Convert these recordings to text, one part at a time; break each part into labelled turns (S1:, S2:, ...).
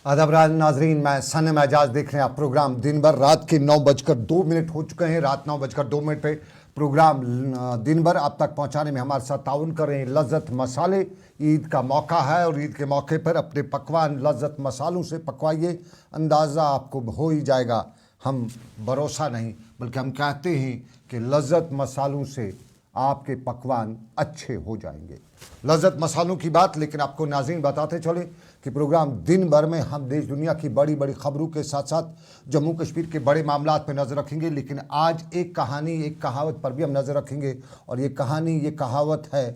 S1: आदाब नाजरीन, मैं सनम एजाज देख रहे हैं आप प्रोग्राम दिन भर। रात के 9:02 हो चुके हैं। रात 9:02 पे प्रोग्राम दिन भर आप तक पहुंचाने में हमारे साथ ताउन कर रहे हैं लज्जत मसाले। ईद का मौका है और ईद के मौके पर अपने पकवान लज्जत मसालों से पकवाइए। अंदाज़ा आपको हो ही जाएगा, हम भरोसा नहीं बल्कि हम कहते हैं कि लज्जत मसालों से आपके पकवान अच्छे हो जाएंगे। लज्जत मसालों की बात, लेकिन आपको नाज़रीन बताते चले कि प्रोग्राम दिन भर में हम देश दुनिया की बड़ी बड़ी खबरों के साथ साथ जम्मू कश्मीर के बड़े मामलात पर नज़र रखेंगे। लेकिन आज एक कहानी, एक कहावत पर भी हम नज़र रखेंगे। और ये कहानी, ये कहावत है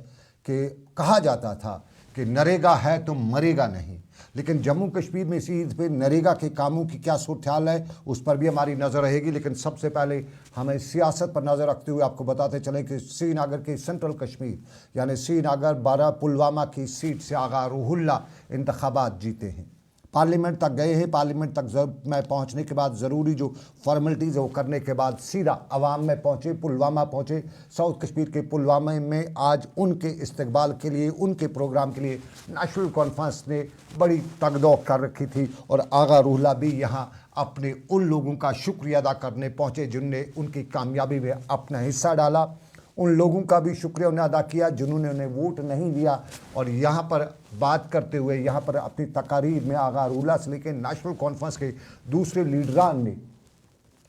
S1: कि कहा जाता था कि नरेगा है तो मरेगा नहीं। लेकिन जम्मू कश्मीर में इसी ईद पे नरेगा के कामों की क्या सूरत हाल है, उस पर भी हमारी नज़र रहेगी। लेकिन सबसे पहले हमें सियासत पर नज़र रखते हुए आपको बताते चलें कि श्रीनगर के सेंट्रल कश्मीर यानी श्रीनगर बारा पुलवामा की सीट से आगा रूहुल्ला इंतखाबात जीते हैं। पार्लियामेंट तक गए हैं। पार्लियामेंट तक में पहुंचने के बाद ज़रूरी जो फॉर्मेलिटीज़ है वो करने के बाद सीधा अवाम में पहुंचे, पुलवामा पहुंचे। साउथ कश्मीर के पुलवामा में आज उनके इस्तकबाल के लिए, उनके प्रोग्राम के लिए नेशनल कॉन्फ्रेंस ने बड़ी तगदौ कर रखी थी। और आगा रूहुल्ला भी यहाँ अपने उन लोगों का शुक्रिया अदा करने पहुँचे जिनने उनकी कामयाबी में अपना हिस्सा डाला। उन लोगों का भी शुक्रिया उन्हें अदा किया जिन्होंने उन्हें वोट नहीं दिया। और यहाँ पर बात करते हुए, यहाँ पर अपनी तकारीर में आगा रूहुल्ला से लेकर नेशनल कॉन्फ्रेंस के दूसरे लीडरान ने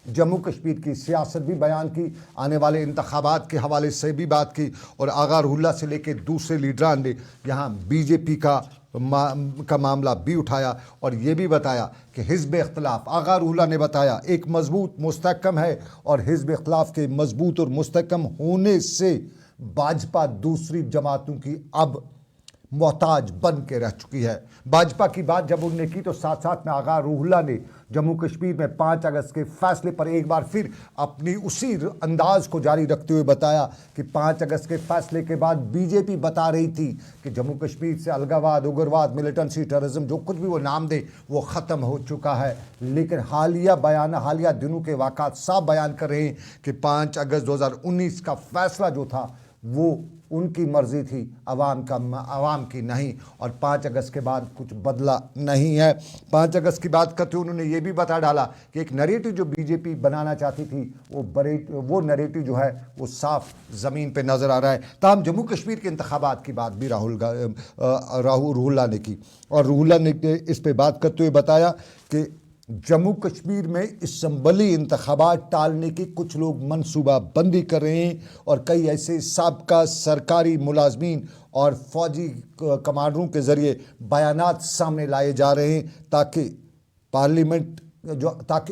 S1: जम्मू कश्मीर की सियासत भी बयान की, आने वाले इंतखाबात के हवाले से भी बात की। और आगा रूहुल्ला से लेकर दूसरे लीडरान ने यहाँ बीजेपी का मामला भी उठाया और ये भी बताया कि हिज़्ब इख्तिलाफ, आगा रूहुल्ला ने बताया, एक मजबूत मुस्तहकम है। और हिज़्ब इख्तिलाफ के मजबूत और मुस्तहकम होने से भाजपा दूसरी जमातों की अब मोहताज बन के रह चुकी है। भाजपा की बात जब उन्होंने की तो साथ साथ में आगा रूहुल्ला ने जम्मू कश्मीर में 5 अगस्त के फैसले पर एक बार फिर अपनी उसी अंदाज को जारी रखते हुए बताया कि 5 अगस्त के फैसले के बाद बीजेपी बता रही थी कि जम्मू कश्मीर से अलगावाद, उग्रवाद, मिलिटेंसी, टेररिज्म, जो कुछ भी वो नाम दे वो ख़त्म हो चुका है। लेकिन हालिया दिनों के वाक़ात साफ बयान कर रहे हैं कि 5 अगस्त 2019 का फैसला जो था वो उनकी मर्ज़ी थी, आवाम की नहीं। और 5 अगस्त के बाद कुछ बदला नहीं है। 5 अगस्त की बात करते हुए उन्होंने ये भी बता डाला कि एक नैरेटिव जो बीजेपी बनाना चाहती थी वो नैरेटिव जो है वो साफ ज़मीन पे नज़र आ रहा है। ताहम जम्मू कश्मीर के इंतखाबात की बात भी रूहुल्ला ने की। और रूहुल्ला ने इस पर बात करते हुए बताया कि जम्मू कश्मीर में असम्बली इंतखाबात टालने की कुछ लोग मनसूबा बंदी कर रहे हैं और कई ऐसे साबका सरकारी मुलाजमीन और फौजी कमांडरों के ज़रिए बयानात सामने लाए जा रहे हैं ताकि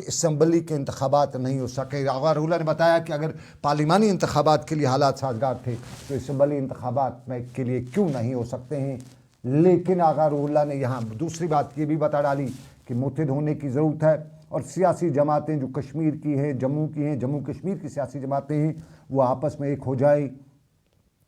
S1: असम्बली के इंतखाबात नहीं हो सके। आगा रूहुल्ला ने बताया कि अगर पार्लिमानी इंतखाबात के लिए हालात साजगार थे तो असम्बली इंतखाबात के लिए क्यों नहीं हो सकते हैं। लेकिन आगा रूहुल्ला ने यहाँ दूसरी बात ये भी बता डाली कि मुत्तहिद होने की ज़रूरत है और सियासी जमातें जो कश्मीर की हैं, जम्मू की हैं, जम्मू कश्मीर की सियासी जमातें हैं, वो आपस में एक हो जाए।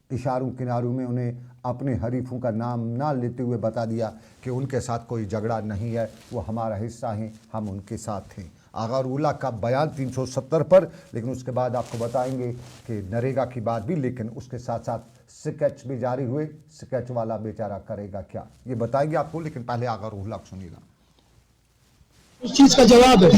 S1: इशारों किनारों में उन्हें अपने हरीफों का नाम ना लेते हुए बता दिया कि उनके साथ कोई झगड़ा नहीं है, वो हमारा हिस्सा हैं, हम उनके साथ हैं। आगा रूहुल्ला का बयान 370 पर, लेकिन उसके बाद आपको बताएंगे कि नरेगा की बात भी, लेकिन उसके साथ साथ स्केच भी जारी हुए। स्केच वाला बेचारा करेगा क्या, ये बताएंगे आपको। लेकिन पहले आगा रूहुल्ला को सुनिएगा।
S2: उस चीज का जवाब है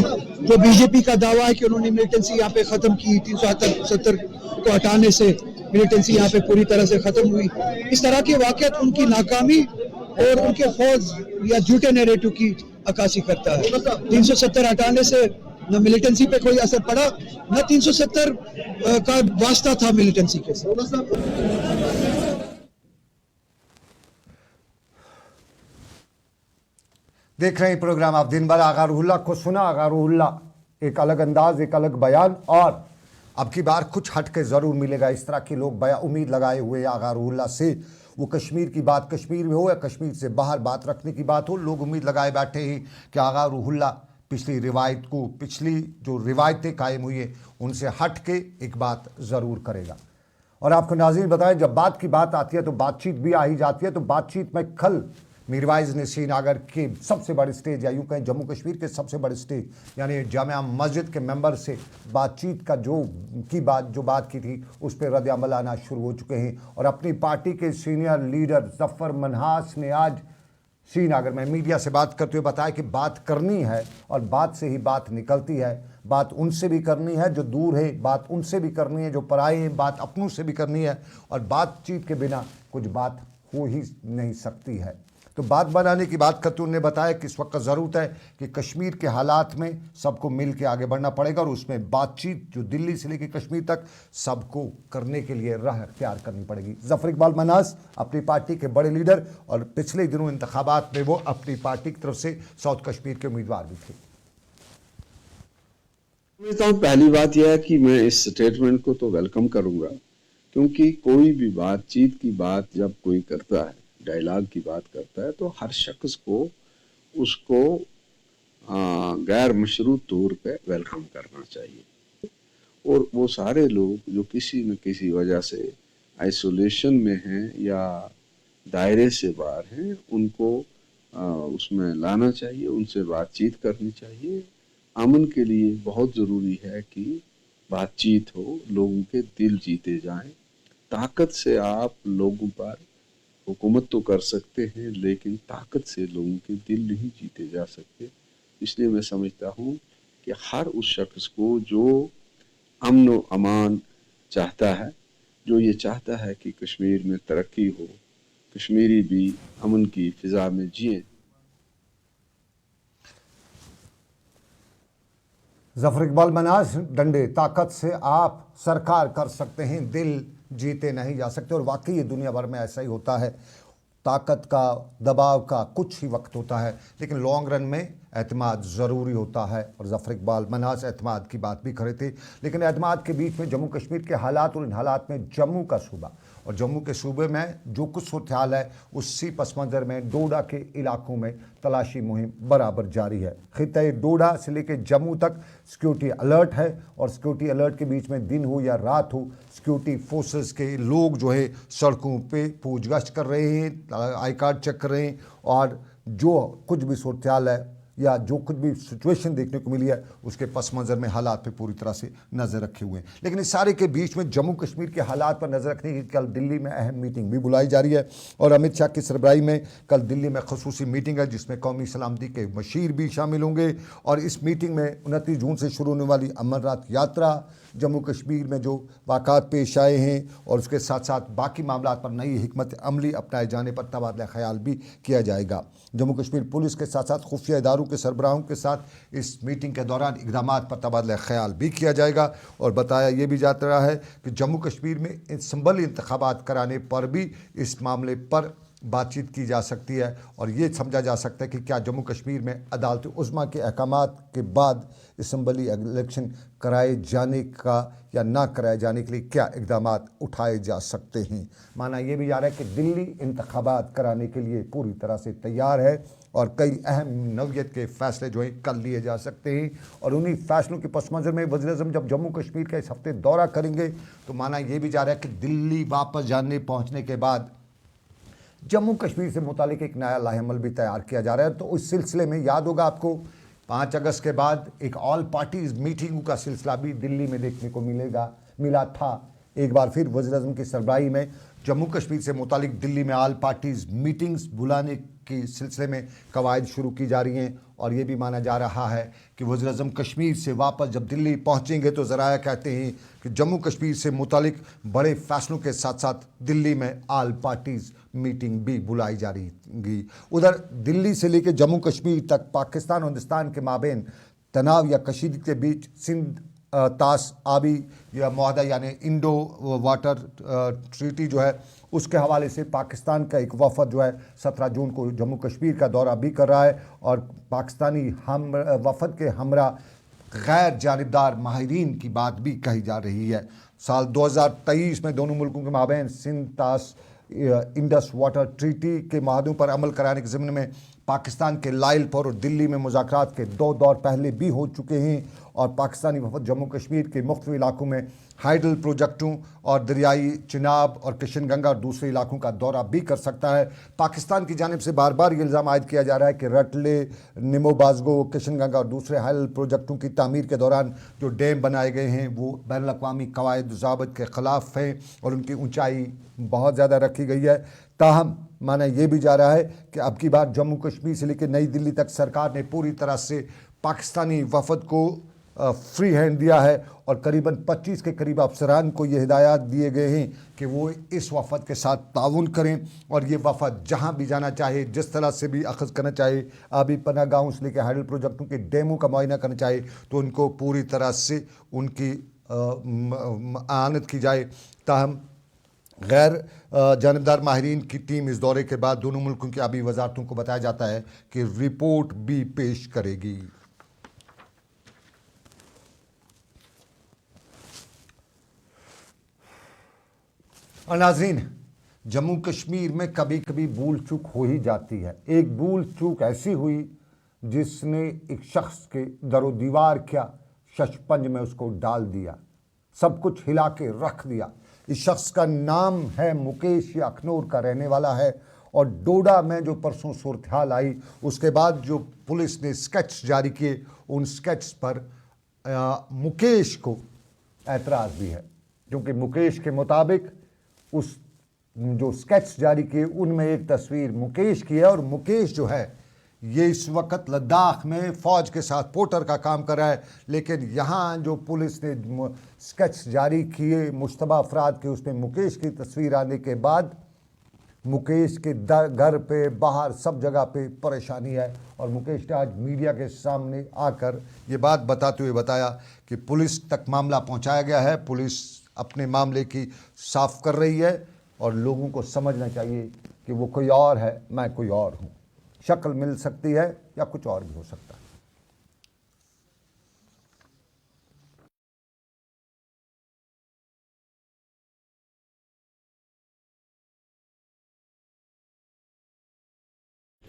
S2: जो बीजेपी का दावा है कि उन्होंने मिलिटेंसी यहाँ पे खत्म की, 370 को हटाने से मिलिटेंसी यहाँ पे पूरी तरह से खत्म हुई। इस तरह के वाकयात उनकी नाकामी और उनके फौज या झूठे नैरेटिव की अक्कासी करता है। 370 हटाने से न मिलिटेंसी पे कोई असर पड़ा, न 370 का वास्ता था मिलिटेंसी के साथ।
S1: देख रहे हैं प्रोग्राम आप दिन भर। आगा रूहुल्ला को सुना। आगा रूहुल्ला एक अलग अंदाज, एक अलग बयान, और अब की बार कुछ हट के ज़रूर मिलेगा। इस तरह के लोग उम्मीद लगाए हुए आगा रूहुल्ला से, वो कश्मीर की बात कश्मीर में हो या कश्मीर से बाहर बात रखने की बात हो, लोग उम्मीद लगाए बैठे हैं कि आगा रूहुल्ला पिछली जो रिवायतें कायम हुई है उनसे हट के एक बात ज़रूर करेगा। और आपको नाज़रीन बताएं, जब बात की बात आती है तो बातचीत भी आ ही जाती है। तो बातचीत में कल मीरवाइज ने श्रीनगर के सबसे बड़े स्टेज या यूँ कहें जम्मू कश्मीर के सबसे बड़े स्टेज यानी जामिया मस्जिद के मेंबर से बातचीत का जो बात की थी उस पर रद्द अमल आना शुरू हो चुके हैं। और अपनी पार्टी के सीनियर लीडर जफ़र मन्हास ने आज श्रीनगर में मीडिया से बात करते हुए बताया कि बात करनी है और बात से ही बात निकलती है। बात उनसे भी करनी है जो दूर है, बात उनसे भी करनी है जो पराए हैं, बात अपनों से भी करनी है और बातचीत के बिना कुछ बात हो ही नहीं सकती है। तो बात बनाने की बात करते उन्होंने बताया कि इस वक्त ज़रूरत है कि कश्मीर के हालात में सबको मिल के आगे बढ़ना पड़ेगा और उसमें बातचीत जो दिल्ली से लेकर कश्मीर तक सबको करने के लिए राह अख्तियार करनी पड़ेगी। जफ़र इकबाल मन्हास अपनी पार्टी के बड़े लीडर और पिछले दिनों इंतखाबात में वो अपनी पार्टी की तरफ से साउथ कश्मीर के उम्मीदवार भी थे।
S3: समझता हूँ पहली बात यह है कि मैं इस स्टेटमेंट को तो वेलकम करूंगा, क्योंकि कोई भी बातचीत की बात जब कोई करता है, डायलॉग की बात करता है, तो हर शख्स को उसको गैर मशरूत तौर पे वेलकम करना चाहिए। और वो सारे लोग जो किसी न किसी वजह से आइसोलेशन में हैं या दायरे से बाहर हैं, उनको उसमें लाना चाहिए, उनसे बातचीत करनी चाहिए। अमन के लिए बहुत ज़रूरी है कि बातचीत हो, लोगों के दिल जीते जाएं। ताकत से आप लोगों पर हुकूमत तो कर सकते हैं, लेकिन ताकत से लोगों के दिल नहीं जीते जा सकते। इसलिए मैं समझता हूँ कि हर उस शख्स को जो अमन व अमान चाहता है, जो ये चाहता है कि कश्मीर में तरक्की हो, कश्मीरी भी अमन की फ़िज़ा में जिए।
S1: जफ़र इकबाल मन्हास डंडे ताकत से आप सरकार कर सकते हैं, दिल जीते नहीं जा सकते। और वाकई ये दुनिया भर में ऐसा ही होता है। ताकत का, दबाव का कुछ ही वक्त होता है, लेकिन लॉन्ग रन में एतमाद ज़रूरी होता है। और जफ़र इकबाल मन्हास एतमाद की बात भी करे थे, लेकिन एतमाद के बीच में जम्मू कश्मीर के हालात और इन हालात में जम्मू का सूबा और जम्मू के सूबे में जो कुछ सूरत हाल है उसी पस मंज़र में डोडा के इलाकों में तलाशी मुहिम बराबर जारी है। खित्ते डोडा से लेकर जम्मू तक सिक्योरिटी अलर्ट है और सिक्योरिटी अलर्ट के बीच में दिन हो या रात हो, सिक्योरिटी फोर्सेस के लोग जो है सड़कों पे पूछगछ कर रहे हैं, आई कार्ड चेक कर रहे हैं और जो कुछ भी सूरत हाल है या जो कुछ भी सिचुएशन देखने को मिली है उसके पस मंज़र में हालात पे पूरी तरह से नज़र रखे हुए हैं। लेकिन इस सारे के बीच में जम्मू कश्मीर के हालात पर नज़र रखने की कल दिल्ली में अहम मीटिंग भी बुलाई जा रही है और अमित शाह की सरबराही में कल दिल्ली में खसूसी मीटिंग है जिसमें कौमी सलामती के मशीर भी शामिल होंगे। और इस मीटिंग में 29 जून से शुरू होने वाली अमरनाथ यात्रा, जम्मू कश्मीर में जो वाक़ात पेश आए हैं और उसके साथ साथ बाकी मामलों पर नई हिकमत अमली अपनाए जाने पर तबादला ख्याल भी किया जाएगा। जम्मू कश्मीर पुलिस के साथ साथ खुफिया इदारों के सरबराहों के साथ इस मीटिंग के दौरान इक़दाम पर तबादला ख्याल भी किया जाएगा। और बताया ये भी जाता रहा है कि जम्मू कश्मीर में असम्बली इंतखाबात कराने पर भी इस मामले पर बातचीत की जा सकती है और ये समझा जा सकता है कि क्या जम्मू कश्मीर में अदालत उज़्मा के अहकामात के बाद असम्बली इलेक्शन कराए जाने का या ना कराए जाने के लिए क्या इक़दाम उठाए जा सकते हैं। माना ये भी जा रहा है कि दिल्ली इंतखाबात कराने के लिए पूरी तरह से तैयार है और कई अहम नौयत के फ़ैसले जो हैं कल लिए जा सकते हैं। और उन्हीं फ़ैसलों के पस मंज़र में वज़ीर-ए-आज़म जब जम्मू कश्मीर का इस हफ्ते दौरा करेंगे तो माना ये भी जा रहा है कि दिल्ली वापस जाने पहुँचने के बाद जम्मू कश्मीर से मुतालिक एक नया लाहेअमल भी तैयार किया जा रहा है। तो उस सिलसिले में याद होगा आपको 5 अगस्त के बाद एक ऑल पार्टीज़ मीटिंग का सिलसिला भी दिल्ली में देखने को मिला था। एक बार फिर वज़ीर-ए-आज़म की सरबराही में जम्मू कश्मीर से मुतालिक दिल्ली में ऑल पार्टीज़ मीटिंग्स बुलाने के सिलसिले में कवायद शुरू की जा रही हैं। और ये भी माना जा रहा है कि वज़ीर-ए-आज़म कश्मीर से वापस जब दिल्ली पहुंचेंगे तो ज़राया कहते हैं कि जम्मू कश्मीर से मुतालिक बड़े फ़ैसलों के साथ साथ दिल्ली में ऑल पार्टीज़ मीटिंग भी बुलाई जा रही। उधर दिल्ली से लेकर जम्मू कश्मीर तक पाकिस्तान और हिंदुस्तान के माबेन तनाव या कशीदगी के बीच सिंध तास आबी या मुआहदा यानी इंडो वाटर ट्रीटी जो है उसके हवाले से पाकिस्तान का एक वफद जो है 17 जून को जम्मू कश्मीर का दौरा भी कर रहा है और पाकिस्तानी वफद के हमरा गैर जानिबदार माहिरीन की बात भी कही जा रही है। साल 2023 में दोनों मुल्कों के माबेन सिंध तास इंडस वाटर ट्रीटी के माहदों पर अमल कराने के ज़िम्न में पाकिस्तान के लाइलपुर और दिल्ली में मुज़ाकरात के 2 दौर पहले भी हो चुके हैं और पाकिस्तानी वफद जम्मू कश्मीर के मुख्तलिफ इलाकों में हाइडल प्रोजेक्टों और दरियाई चिनाब और किशन गंगा और दूसरे इलाकों का दौरा भी कर सकता है। पाकिस्तान की जानिब से बार बार ये इल्ज़ाम आयद किया जा रहा है कि रटले, निमोबाजगो, किशन गंगा और दूसरे हाइडल प्रोजेक्टों की तामीर के दौरान जो डैम बनाए गए हैं वो बैनुल अक़वामी कवायद ज़ाबित के ख़िलाफ़ हैं और उनकी ऊंचाई बहुत ज़्यादा रखी गई है। ताहम माना यह भी जा रहा है कि अब की बार जम्मू कश्मीर से लेकर नई दिल्ली तक सरकार ने पूरी तरह से पाकिस्तानी वफद को फ्री हैंड दिया है और करीबन 25 के करीब अफसरान को ये हिदायत दिए गए हैं कि वो इस वफद के साथ ताउन करें और ये वफद जहां भी जाना चाहे, जिस तरह से भी अखज़ करना चाहे, आबी पनाह गाहों से लेकर हाइडल प्रोजेक्टों के डैमों का मुआयना करना चाहे तो उनको पूरी तरह से उनकी आनत की जाए। ताहम गैर जानबदार माहिरीन की टीम इस दौरे के बाद दोनों मुल्कों की आबी वजारतों को बताया जाता है कि रिपोर्ट भी पेश करेगी। और नाज़रीन, जम्मू कश्मीर में कभी कभी भूल चूक हो ही जाती है। एक भूल चूक ऐसी हुई जिसने एक शख्स के दरो दीवार क्या शशपंज में उसको डाल दिया, सब कुछ हिला के रख दिया। इस शख्स का नाम है मुकेश, ये अखनूर का रहने वाला है और डोडा में जो परसों सूरत हाल आई उसके बाद जो पुलिस ने स्केच जारी किए उन स्केच पर मुकेश को एतराज़ भी है, क्योंकि मुकेश के मुताबिक उस जो स्केच जारी किए उनमें एक तस्वीर मुकेश की है और मुकेश जो है ये इस वक्त लद्दाख में फ़ौज के साथ पोर्टर का काम कर रहा है। लेकिन यहाँ जो पुलिस ने स्केच जारी किए मुश्तबा अफराद के, उसमें मुकेश की तस्वीर आने के बाद मुकेश के घर पे बाहर सब जगह पे परेशानी है और मुकेश ने आज मीडिया के सामने आकर ये बात बताते हुए बताया कि पुलिस तक मामला पहुँचाया गया है, पुलिस अपने मामले की साफ कर रही है और लोगों को समझना चाहिए कि वो कोई और है, मैं कोई और हूँ। शक्ल मिल सकती है या कुछ और भी हो सकता है।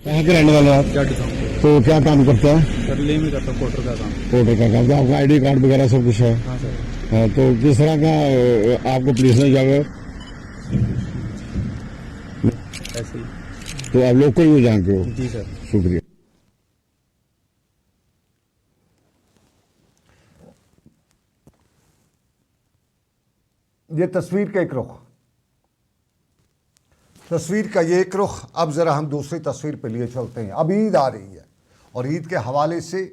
S4: कहाँ के रहने वाले आप? तो क्या काम करते हैं?
S5: करले में करता पोर्टर का काम।
S4: पोर्टर का काम। तो आपका आईडी कार्ड वगैरह सब कुछ है?
S5: हाँ सर।
S4: हाँ, तो किस तरह का आपको पुलिस ने जब
S5: ऐसे ही।
S4: तो आप लोग को ही जानते हो?
S5: जी सर।
S4: शुक्रिया।
S1: ये तस्वीर का एक रुख, तस्वीर का ये एक रुख। अब ज़रा हम दूसरी तस्वीर पे लिए चलते हैं। अब ईद आ रही है और ईद के हवाले से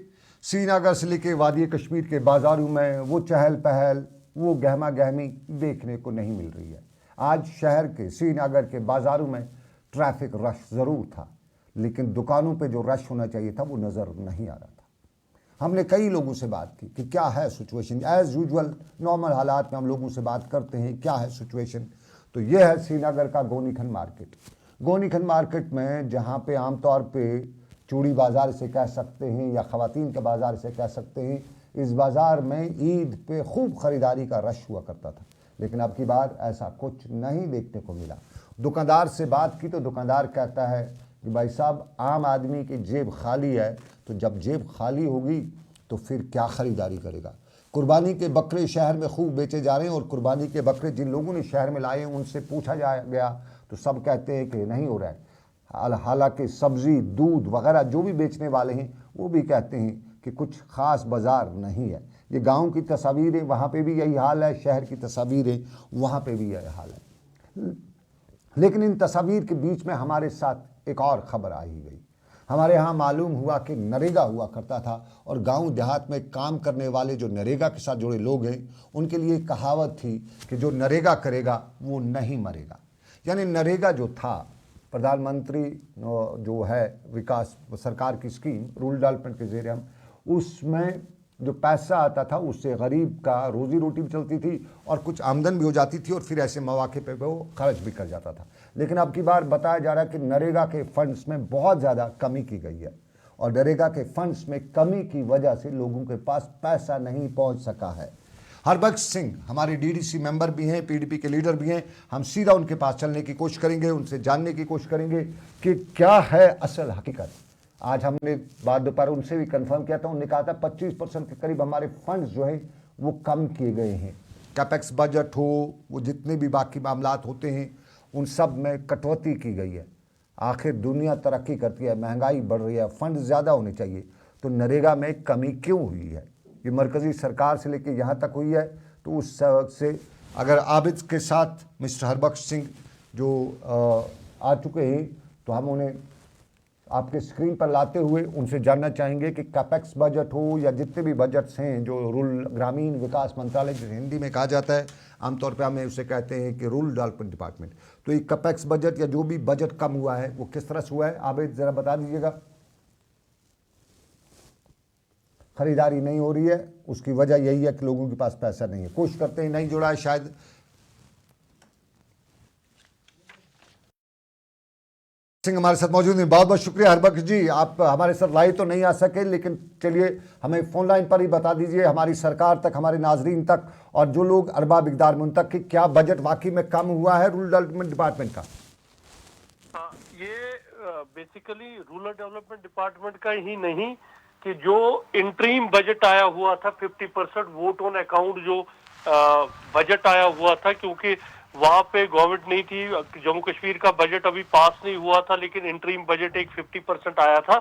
S1: श्रीनगर से लेकर वादी कश्मीर के बाज़ारों में वो चहल पहल, वो गहमा गहमी देखने को नहीं मिल रही है। आज शहर के श्रीनगर के बाज़ारों में ट्रैफिक रश ज़रूर था, लेकिन दुकानों पे जो रश होना चाहिए था वो नज़र नहीं आ रहा था। हमने कई लोगों से बात की कि क्या है सिचुएशन। एज़ यूजुअल नॉर्मल हालात में हम लोगों से बात करते हैं क्या है सिचुएशन। तो ये है श्रीनगर का गोनीखंड मार्केट। गोनीखंड मार्केट में जहाँ पे आमतौर पे चूड़ी बाज़ार से कह सकते हैं या ख़वातीन के बाज़ार से कह सकते हैं, इस बाज़ार में ईद पे खूब ख़रीदारी का रश हुआ करता था, लेकिन अब की बार ऐसा कुछ नहीं देखने को मिला। दुकानदार से बात की तो दुकानदार कहता है कि भाई साहब, आम आदमी की जेब खाली है, तो जब जेब खाली होगी तो फिर क्या ख़रीदारी करेगा। कुर्बानी के बकरे शहर में खूब बेचे जा रहे हैं और कुर्बानी के बकरे जिन लोगों ने शहर में लाए हैं उनसे पूछा गया तो सब कहते हैं कि नहीं हो रहा है। हालांकि सब्ज़ी, दूध वगैरह जो भी बेचने वाले हैं वो भी कहते हैं कि कुछ ख़ास बाज़ार नहीं है। ये गांव की तस्वीरें, वहाँ पे भी यही हाल है, शहर की तस्वीरें वहाँ पे भी यही हाल है। लेकिन इन तस्वीर के बीच में हमारे साथ एक और ख़बर आई गई। हमारे यहाँ मालूम हुआ कि नरेगा हुआ करता था और गांव देहात में काम करने वाले जो नरेगा के साथ जुड़े लोग हैं उनके लिए कहावत थी कि जो नरेगा करेगा वो नहीं मरेगा। यानी नरेगा जो था, प्रधानमंत्री जो है विकास सरकार की स्कीम, रूरल डेवलपमेंट के ज़रिए हम, उसमें जो पैसा आता था उससे गरीब का रोज़ी रोटी भी चलती थी और कुछ आमदन भी हो जाती थी और फिर ऐसे मौके पे वो खर्च भी कर जाता था। लेकिन अब की बार बताया जा रहा है कि नरेगा के फंड्स में बहुत ज़्यादा कमी की गई है और नरेगा के फंड्स में कमी की वजह से लोगों के पास पैसा नहीं पहुंच सका है। हरबख्श सिंह हमारे डीडीसी मेंबर भी हैं, पीडीपी के लीडर भी हैं। हम सीधा उनके पास चलने की कोशिश करेंगे, उनसे जानने की कोशिश करेंगे कि क्या है असल हकीकत। आज हमने बाद दोपहर उनसे भी कंफर्म किया था, उन्होंने कहा था 25% के करीब हमारे फंड्स जो है वो कम किए गए हैं। कैपेक्स बजट हो, वो जितने भी बाकी मामलात होते हैं उन सब में कटौती की गई है। आखिर दुनिया तरक्की करती है, महंगाई बढ़ रही है, फंड ज़्यादा होने चाहिए, तो नरेगा में कमी क्यों हुई है? ये मरकज़ी सरकार से लेकर यहाँ तक हुई है। तो उस सबक से अगर आबिद के साथ मिस्टर हरबख्श सिंह जो आ चुके हैं, तो हम उन्हें आपके स्क्रीन पर लाते हुए उनसे जानना चाहेंगे कि कैपेक्स बजट हो या जितने भी बजट्स हैं जो रूरल ग्रामीण विकास मंत्रालय जिसे हिंदी में कहा जाता है, आमतौर पर हमें उसे कहते हैं कि रूरल डेवलपमेंट डिपार्टमेंट, तो ये कैपेक्स बजट या जो भी बजट कम हुआ है वो किस तरह से हुआ है? आबिद ज़रा बता दीजिएगा। खरीदारी नहीं हो रही है, उसकी वजह यही है कि लोगों के पास पैसा नहीं है। कोशिश करते हैं, नहीं जुड़ा है शायद। सिंह हमारे साथ मौजूद हैं, बहुत बहुत शुक्रिया हरबख्श जी। आप हमारे साथ लाइव तो नहीं आ सके, लेकिन चलिए हमें फ़ोन लाइन पर ही बता दीजिए हमारी सरकार तक, हमारे नाजरीन तक और जो लोग अरबा मिकदार में उन तक कि क्या बजट वाकई में कम हुआ है रूरल डेवलपमेंट डिपार्टमेंट का?
S6: ये बेसिकली रूरल डेवलपमेंट डिपार्टमेंट का ही नहीं कि जो इंटरीम बजट आया हुआ था 50% वोट ऑन अकाउंट जो बजट आया हुआ था, क्योंकि वहां पे गवर्नमेंट नहीं थी, जम्मू कश्मीर का बजट अभी पास नहीं हुआ था, लेकिन इंटरीम बजट एक 50% आया था।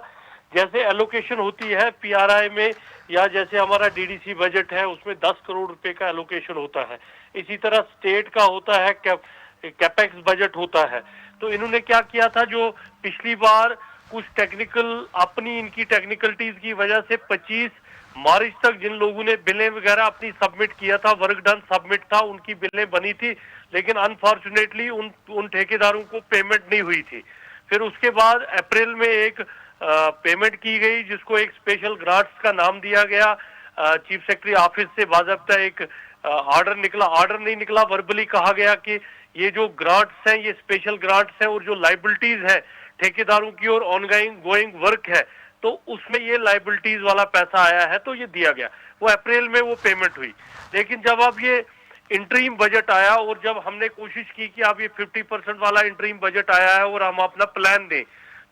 S6: जैसे एलोकेशन होती है पीआरआई में या जैसे हमारा डीडीसी बजट है उसमें 10 करोड़ रुपए का एलोकेशन होता है, इसी तरह स्टेट का होता है, कैपेक्स बजट होता है। तो इन्होंने क्या किया था, जो पिछली बार कुछ टेक्निकल अपनी इनकी टेक्निकलिटीज की वजह से 25 मार्च तक जिन लोगों ने बिलें वगैरह अपनी सबमिट किया था, वर्क डन सबमिट था, उनकी बिलें बनी थी, लेकिन अनफॉर्चुनेटली उन ठेकेदारों को पेमेंट नहीं हुई थी। फिर उसके बाद अप्रैल में एक पेमेंट की गई जिसको एक स्पेशल ग्रांट्स का नाम दिया गया। चीफ सेक्रेटरी ऑफिस से बाकायदा एक ऑर्डर निकला, ऑर्डर नहीं निकला, वर्बली कहा गया कि ये जो ग्रांट्स हैं ये स्पेशल ग्रांट्स हैं और जो लाइबिलिटीज है ठेकेदारों की और गोइंग वर्क है, तो उसमें ये लाइबिलिटीज वाला पैसा आया है, तो ये दिया गया। वो अप्रैल में वो पेमेंट हुई। लेकिन जब अब ये इंटरीम बजट आया और जब हमने कोशिश की कि अब ये 50% वाला इंटरीम बजट आया है और हम अपना प्लान दें,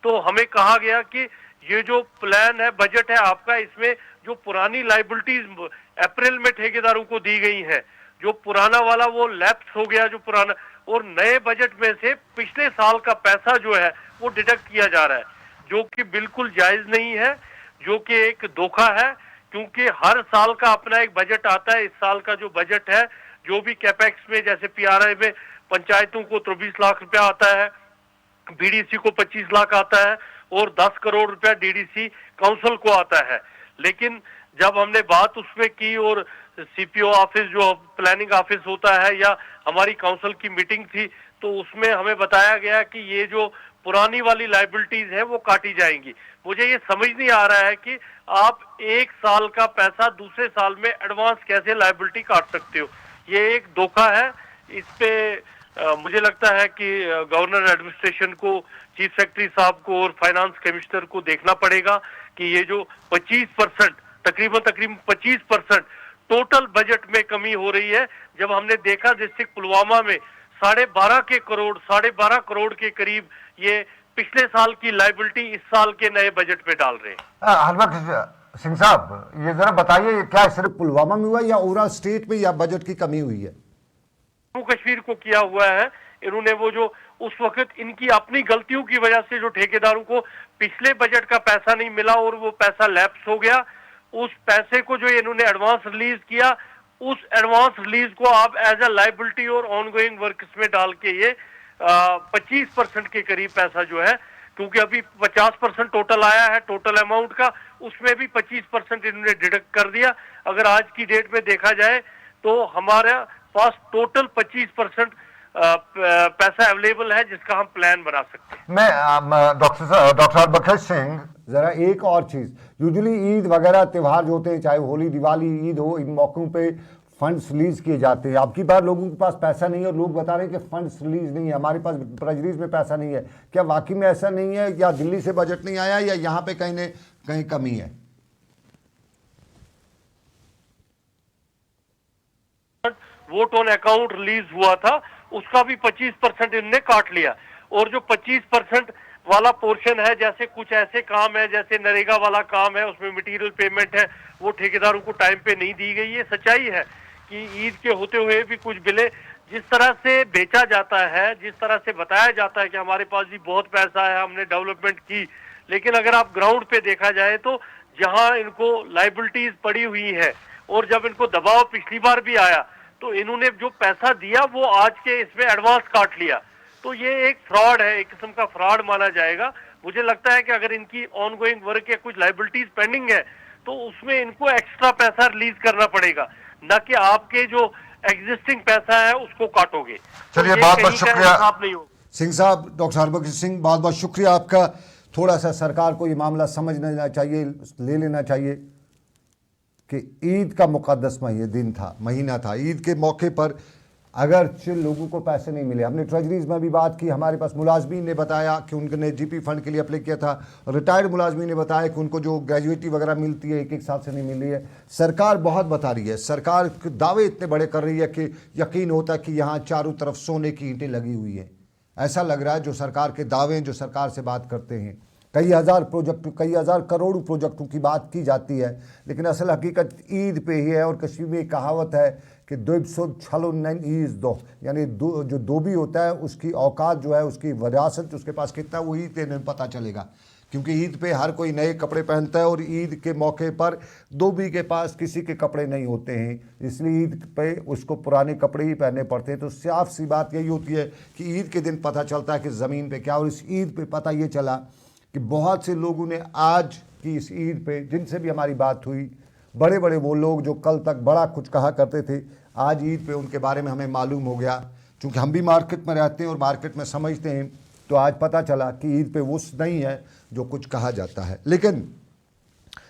S6: तो हमें कहा गया कि ये जो प्लान है, बजट है आपका, इसमें जो पुरानी लाइबिलिटीज अप्रैल में ठेकेदारों को दी गई हैं, जो पुराना वाला वो लैप्स हो गया, जो पुराना, और नए बजट में से पिछले साल का पैसा जो है वो डिडक्ट किया जा रहा है, जो कि बिल्कुल जायज नहीं है, जो कि एक धोखा है। क्योंकि हर साल का अपना एक बजट आता है। इस साल का जो बजट है, जो भी कैपेक्स में, जैसे पीआरआई में पंचायतों को 23 लाख रुपया आता है, बीडीसी को 25 लाख आता है और 10 करोड़ रुपया डीडीसी काउंसिल को आता है। लेकिन जब हमने बात उसमें की और सीपीओ ऑफिस जो प्लानिंग ऑफिस होता है या हमारी काउंसिल की मीटिंग थी, तो उसमें हमें बताया गया कि ये जो पुरानी वाली लाइबिलिटीज है वो काटी जाएंगी। मुझे ये समझ नहीं आ रहा है कि आप एक साल का पैसा दूसरे साल में एडवांस कैसे लाइबिलिटी काट सकते हो। ये एक धोखा है। इस पे मुझे लगता है कि गवर्नर एडमिनिस्ट्रेशन को, चीफ सेक्रेटरी साहब को और फाइनेंस कमिश्नर को देखना पड़ेगा कि ये जो 25%, तकरीबन 25% टोटल बजट में कमी हो रही है। जब हमने देखा डिस्ट्रिक्ट पुलवामा में 12.5 करोड़ के करीब ये पिछले साल की लाइबिलिटी इस साल के नए बजट में डाल रहे हैं।
S1: हरबख्श सिंह साहब, ये जरा बताइए, क्या सिर्फ पुलवामा में हुआ या ओवरऑल स्टेट में या बजट की कमी हुई है?
S6: जम्मू कश्मीर को किया हुआ है इन्होंने। वो जो उस वक्त इनकी अपनी गलतियों की वजह से जो ठेकेदारों को पिछले बजट का पैसा नहीं मिला और वो पैसा लैप्स हो गया, उस पैसे को जो इन्होंने एडवांस रिलीज किया, उस एडवांस रिलीज को आप एज अ लाइबिलिटी और ऑनगोइंग वर्क्स में डाल के ये 25% के करीब पैसा जो है, क्योंकि अभी 50% टोटल आया है टोटल अमाउंट का, उसमें भी 25% इन्होंने डिडक्ट कर दिया। अगर आज की डेट में देखा जाए तो हमारे पास टोटल 25% पैसा अवेलेबल है जिसका हम प्लान बना सकते हैं।
S1: मैं डॉक्टर हरबख्श सिंह, जरा एक और चीज, यूजुअली ईद वगैरह त्यौहार जो होते हैं, चाहे होली, दिवाली, ईद हो, इन मौकों पे फंड्स रिलीज किए जाते हैं। आपकी बार लोगों के पास पैसा नहीं है और लोग बता रहे हैं कि फंड्स रिलीज नहीं है, हमारे पास ट्रेजरीज में पैसा नहीं है। क्या वाकई में ऐसा नहीं है, या दिल्ली से बजट नहीं आया, या यहाँ पे कहीं न कहीं कमी है?
S6: वोट ऑन अकाउंट रिलीज हुआ था, उसका भी 25% इन्होंने काट लिया, और जो 25% वाला पोर्शन है, जैसे कुछ ऐसे काम है जैसे नरेगा वाला काम है, उसमें मटेरियल पेमेंट है, वो ठेकेदारों को टाइम पे नहीं दी गई। ये सच्चाई है कि ईद के होते हुए भी कुछ बिले जिस तरह से बेचा जाता है, जिस तरह से बताया जाता है कि हमारे पास भी बहुत पैसा है, हमने डेवलपमेंट की, लेकिन अगर आप ग्राउंड पे देखा जाए तो जहां इनको लाइबिलिटीज पड़ी हुई है और जब इनको दबाव पिछली बार भी आया तो इन्होंने जो पैसा दिया वो आज के इसमें एडवांस काट लिया। तो ये एक फ्रॉड है, एक किस्म का फ्रॉड माना जाएगा। मुझे लगता है कि अगर इनकी ऑनगोइंग वर्क या कुछ लाइबिलिटीज पेंडिंग है तो उसमें इनको एक्स्ट्रा पैसा रिलीज करना पड़ेगा, न कि आपके जो एग्जिस्टिंग पैसा है उसको काटोगे।
S1: चलिए,
S6: तो
S1: बहुत बहुत
S6: कहीं का
S1: शुक्रिया
S6: इंसाफ नहीं होगा।
S1: सिंह साहब, डॉक्टर हरबख्श सिंह, बहुत बहुत शुक्रिया आपका। थोड़ा सा सरकार को ये मामला समझ लेना चाहिए, ले लेना चाहिए कि ईद का मुकद्दस महीना था। ईद के मौके पर अगर लोगों को पैसे नहीं मिले, हमने ट्रेजरीज में भी बात की, हमारे पास मुलाजमीन ने बताया कि उनने जीपी फंड के लिए अप्लाई किया था, रिटायर्ड मुलाजमीन ने बताया कि उनको जो ग्रेजुएटी वगैरह मिलती है एक साल से नहीं मिल रही है। सरकार बहुत बता रही है, सरकार दावे इतने बड़े कर रही है कि यकीन होता है कि यहाँ चारों तरफ सोने की ईंटें लगी हुई है। ऐसा लग रहा है जो सरकार के दावे, जो सरकार से बात करते हैं, कई हज़ार प्रोजेक्ट, कई हज़ार करोड़ प्रोजेक्टों की बात की जाती है, लेकिन असल हकीकत ईद पे ही है। और कश्मीर में एक कहावत है कि ईज दो, यानी जो दोबी होता है उसकी औकात जो है, उसकी विरासत उसके पास कितना, वो ईद पे नहीं पता चलेगा। क्योंकि ईद पे हर कोई नए कपड़े पहनता है और ईद के मौके पर धोबी के पास किसी के कपड़े नहीं होते हैं, इसलिए ईद पे उसको पुराने कपड़े ही पहनने पड़ते हैं। तो साफ सी बात यही होती है कि ईद के दिन पता चलता है कि ज़मीन पे क्या। और इस ईद पे पता ये चला कि बहुत से लोगों ने आज की इस ईद पे, जिनसे भी हमारी बात हुई, बड़े बड़े वो लोग जो कल तक बड़ा कुछ कहा करते थे, आज ईद पे उनके बारे में हमें मालूम हो गया। चूँकि हम भी मार्केट में रहते हैं और मार्केट में समझते हैं, तो आज पता चला कि ईद पे वो नहीं है जो कुछ कहा जाता है। लेकिन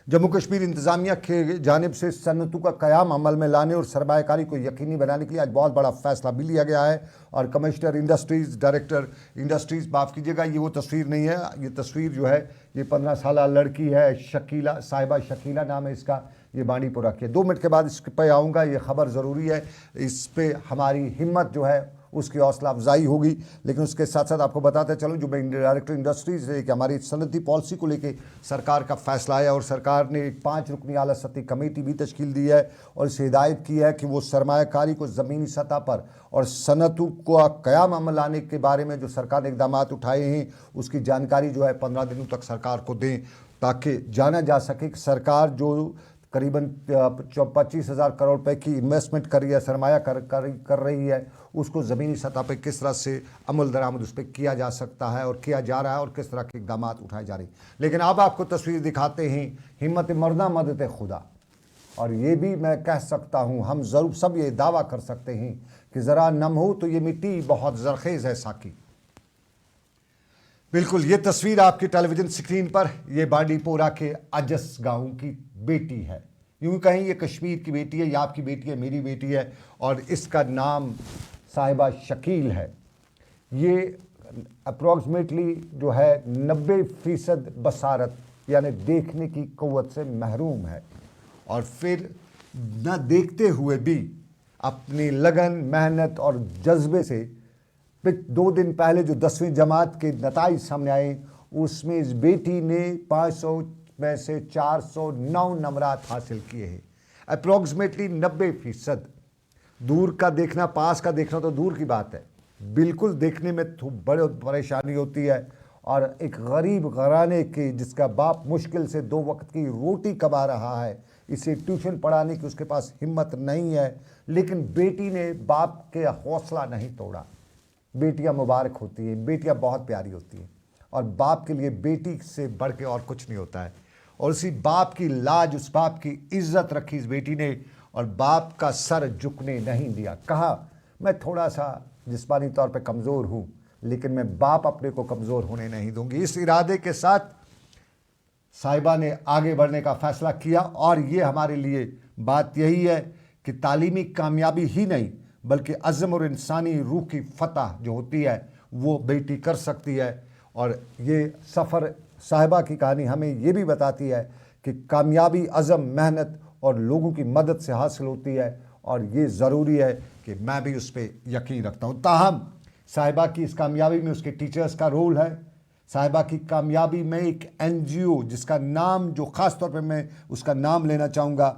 S1: जम्मू कश्मीर इंतज़ामिया के जानिब से सनतों का क़याम अमल में लाने और सरमायाकारी को यकीनी बनाने के लिए आज बहुत बड़ा फैसला भी लिया गया है। और कमिश्नर इंडस्ट्रीज़, डायरेक्टर इंडस्ट्रीज़, माफ़ कीजिएगा, ये वो तस्वीर नहीं है, ये तस्वीर जो है ये 15 साल लड़की है, शकीला, साहिबा शकीला नाम है इसका, ये बांडीपुरा की है। 2 मिनट के बाद इस पे आऊँगा, ये खबर ज़रूरी है, इस पर हमारी हिम्मत जो है उसकी हौसला अफजाई होगी। लेकिन उसके साथ साथ आपको बताते चलूँ, जो मैं डायरेक्टर इंडस्ट्रीज़ है कि हमारी सनती पॉलिसी को लेके सरकार का फैसला आया और सरकार ने एक 5 रुकनी आला सतही कमेटी भी तश्कील दी है और इसे हिदायत की है कि वो सरमायाकारी को ज़मीनी सतह पर और सनतों को क़याम अमल लाने के बारे में जो सरकार ने इक़दाम उठाए हैं उसकी जानकारी जो है 15 दिनों तक सरकार को दें, ताकि जाना जा सके कि सरकार जो करीबन 25,000 करोड़ रुपए की इन्वेस्टमेंट कर रही है, सरमाया कर रही है, उसको ज़मीनी सतह पे किस तरह से अमल दरामद उस पर किया जा सकता है और किया जा रहा है और किस तरह के इक़दाम उठाए जा रहे हैं। लेकिन अब आपको तस्वीर दिखाते हैं हिम्मत मर्दा मदद खुदा। और ये भी मैं कह सकता हूँ, हम ज़रूर सब ये दावा कर सकते हैं कि ज़रा नम हो तो ये मिट्टी बहुत ज़रखेज़ है साकी। बिल्कुल, ये तस्वीर आपकी टेलीविज़न स्क्रीन पर, ये बांडीपोरा के अजस गांव की बेटी है। यूँ कहीं ये कश्मीर की बेटी है, ये आपकी बेटी है, मेरी बेटी है, और इसका नाम साहिबा शकील है। ये अप्रॉक्सीमेटली जो है 90% बसारत यानी देखने की क़ुव्वत से महरूम है, और फिर न देखते हुए भी अपनी लगन, मेहनत और जज्बे से 2 दिन पहले जो 10वीं जमात के नताइज सामने आए उसमें इस बेटी ने 500 में से 409 नंबरात हासिल किए हैं। अप्रॉक्सीमेटली 90%। दूर का देखना, पास का देखना तो दूर की बात है, बिल्कुल देखने में तो बड़ी परेशानी होती है। और एक गरीब घराने के जिसका बाप मुश्किल से 2 वक्त की रोटी कमा रहा है, इसे ट्यूशन पढ़ाने की उसके पास हिम्मत नहीं है, लेकिन बेटी ने बाप के हौसला नहीं तोड़ा। बेटियां मुबारक होती हैं, बेटियां बहुत प्यारी होती हैं, और बाप के लिए बेटी से बढ़ के और कुछ नहीं होता है। और उसी बाप की लाज, उस बाप की इज्जत रखी इस बेटी ने, और बाप का सर झुकने नहीं दिया। कहा, मैं थोड़ा सा जिस्मानी तौर पे कमज़ोर हूँ, लेकिन मैं बाप अपने को कमज़ोर होने नहीं दूंगी। इस इरादे के साथ साहिबा ने आगे बढ़ने का फ़ैसला किया। और ये हमारे लिए बात यही है कि तालीमी कामयाबी ही नहीं, बल्कि अज़्म और इंसानी रूह की फतह जो होती है वो बेटी कर सकती है। और ये सफ़र, साहिबा की कहानी हमें ये भी बताती है कि कामयाबी अज़म, मेहनत और लोगों की मदद से हासिल होती है, और ये ज़रूरी है कि मैं भी उस पर यकीन रखता हूँ। ताहम साहिबा की इस कामयाबी में उसके टीचर्स का रोल है, साहिबा की कामयाबी में एक एनजीओ जिसका नाम, जो ख़ास तौर पे मैं उसका नाम लेना चाहूँगा,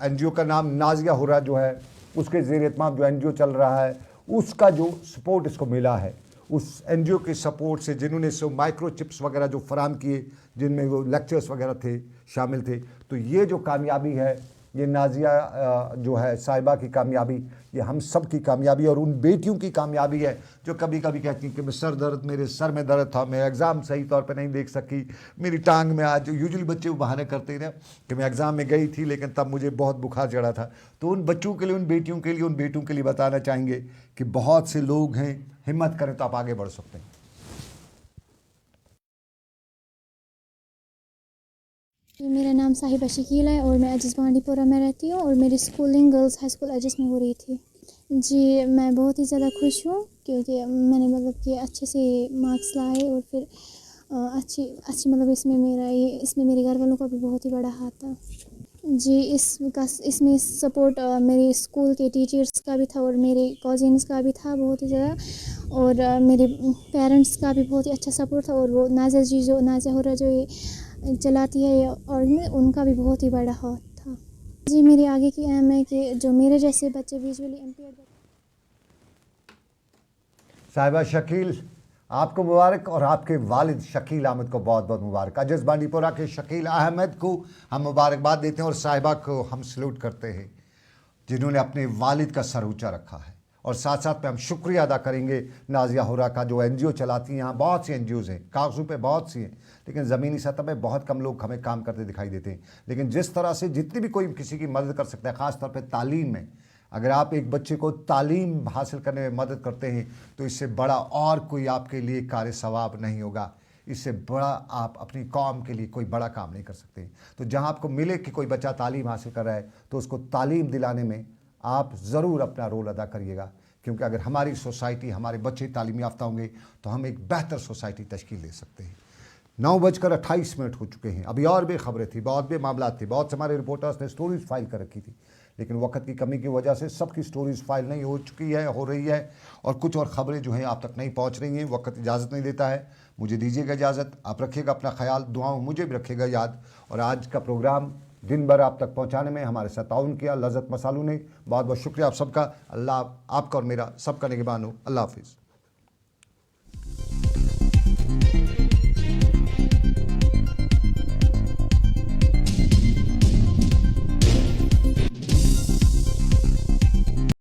S1: एनजीओ का नाम नाजिया हुर्रा जो है, उसके ज़ेर एहतमाम जो एनजीओ चल रहा है, उसका जो सपोर्ट इसको मिला है, उस एनजीओ के सपोर्ट से जिन्होंने सो माइक्रो चिप्स वगैरह जो फराम किए, जिनमें वो लेक्चर्स वगैरह थे, शामिल थे, तो ये जो कामयाबी है, ये नाजिया जो है साहिबा की कामयाबी, ये हम सब की कामयाबी और उन बेटियों की कामयाबी है जो कभी कभी कहती हैं कि मेरे सर में दर्द था, मैं एग्ज़ाम सही तौर पे नहीं देख सकी, मेरी टांग में आज, यूजुअली बच्चे वो बहाने करते हैं कि मैं एग्ज़ाम में गई थी लेकिन तब मुझे बहुत बुखार चढ़ा था। तो उन बच्चों के लिए, उन बेटियों के लिए, उन बेटों के लिए बताना चाहेंगे कि बहुत से लोग हैं, हिम्मत करें तो आप आगे बढ़ सकते हैं।
S7: मेरा नाम साहिबा शकील है और मैं अजीज़ बांडीपुरा में रहती हूँ और मेरी स्कूलिंग गर्ल्स हाई स्कूल अजीज़ में हो रही थी। जी मैं बहुत ही ज़्यादा खुश हूँ क्योंकि मैंने मतलब कि अच्छे से मार्क्स लाए और फिर अच्छी मतलब इसमें मेरे घर वालों का भी बहुत ही बड़ा हाथ था। जी इसमें सपोर्ट मेरे स्कूल के टीचर्स का भी था और मेरे कज़िन्स का भी था बहुत ही ज़्यादा, और मेरे पेरेंट्स का भी बहुत ही अच्छा सपोर्ट था, और वो नाजिया हुर्रा जो ये चलाती है और उनका भी बहुत ही बड़ा हाथ था। जी मेरी आगे की एम है कि जो मेरे जैसे बच्चे विजुअली इम्पेयर्ड।
S1: साहिबा शकील, आपको मुबारक और आपके वालिद शकील अहमद को बहुत बहुत मुबारक। अजीज़ बांडीपुरा के शकील अहमद को हम मुबारकबाद देते हैं और साहिबा को हम सल्यूट करते हैं जिन्होंने अपने वालिद का सर ऊँचा रखा है। और साथ साथ में हम शुक्रिया अदा करेंगे नाजिया हुर्रा का जो एनजीओ चलाती हैं। यहाँ बहुत सी एनजीओज़ हैं, कागज़ों पे बहुत सी हैं, लेकिन ज़मीनी सतह पे बहुत कम लोग हमें काम करते दिखाई देते हैं। लेकिन जिस तरह से जितनी भी कोई किसी की मदद कर सकता है, ख़ास तौर पे तालीम में, अगर आप एक बच्चे को तालीम हासिल करने में मदद करते हैं तो इससे बड़ा और कोई आपके लिए कार्य सवाब नहीं होगा। इससे बड़ा आप अपनी कौम के लिए कोई बड़ा काम नहीं कर सकते। तो जहाँ आपको मिले कि कोई बच्चा तालीम हासिल कर रहा है तो उसको तालीम दिलाने में आप ज़रूर अपना रोल अदा करिएगा, क्योंकि अगर हमारी सोसाइटी, हमारे बच्चे तालीम याफ्ता होंगे तो हम एक बेहतर सोसाइटी तश्कील दे सकते हैं। 9:28 हो चुके हैं। अभी और भी खबरें थी, बहुत भी मामला थे, बहुत से हमारे रिपोर्टर्स ने स्टोरीज फाइल कर रखी थी, लेकिन वक्त की कमी की वजह से सबकी स्टोरीज फाइल नहीं हो चुकी है, हो रही है, और कुछ और ख़बरें जो हैं आप तक नहीं पहुंच रही हैं। वक्त इजाज़त नहीं देता है। मुझे दीजिएगा इजाज़त। आप रखिएगा अपना ख्याल, दुआओं मुझे भी रखिएगा याद। और आज का प्रोग्राम दिन भर आप तक पहुंचाने में हमारे साथ ताउन किया लज़्ज़त मसालू ने। बहुत बहुत शुक्रिया आप सबका। अल्लाह आपका और मेरा सबका निगहबान हो। अल्लाह हाफिज़।